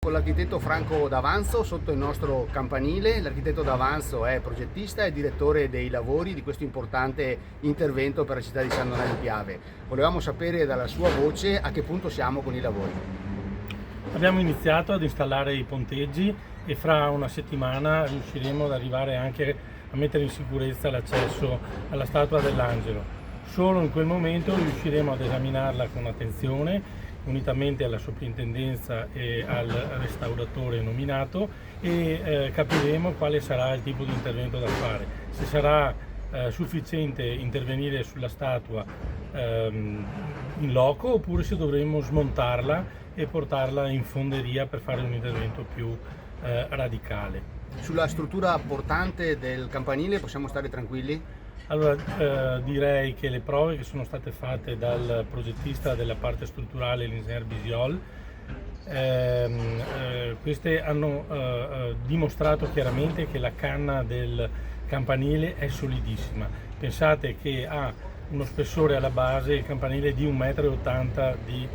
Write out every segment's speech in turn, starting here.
Con l'architetto Franco D'Avanzo sotto il nostro campanile. L'architetto D'Avanzo è progettista e direttore dei lavori di questo importante intervento per la città di San Donà di Piave. Volevamo sapere dalla sua voce a che punto siamo con i lavori. Abbiamo iniziato ad installare i ponteggi e fra una settimana riusciremo ad arrivare anche a mettere in sicurezza l'accesso alla statua dell'Angelo. Solo in quel momento riusciremo ad esaminarla con attenzione, unitamente alla soprintendenza e al restauratore nominato, e capiremo quale sarà il tipo di intervento da fare. Se sarà sufficiente intervenire sulla statua in loco, oppure se dovremo smontarla e portarla in fonderia per fare un intervento più radicale. Sulla struttura portante del campanile possiamo stare tranquilli? Allora, direi che le prove che sono state fatte dal progettista della parte strutturale, l'ingegner Bisiol, queste hanno dimostrato chiaramente che la canna del campanile è solidissima. Pensate che ha uno spessore alla base, il campanile di 1,80 m di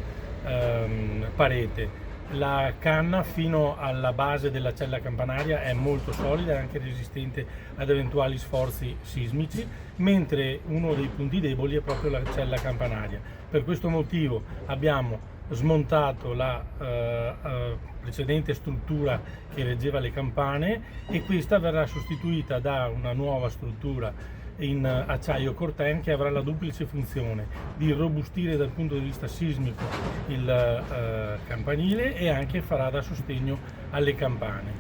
parete. La canna fino alla base della cella campanaria è molto solida e anche resistente ad eventuali sforzi sismici, mentre uno dei punti deboli è proprio la cella campanaria. Per questo motivo abbiamo smontato la precedente struttura che reggeva le campane, e questa verrà sostituita da una nuova struttura in acciaio corten che avrà la duplice funzione di robustire dal punto di vista sismico il campanile e anche farà da sostegno alle campane.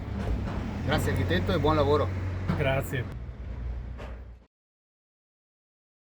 Grazie architetto e buon lavoro. Grazie.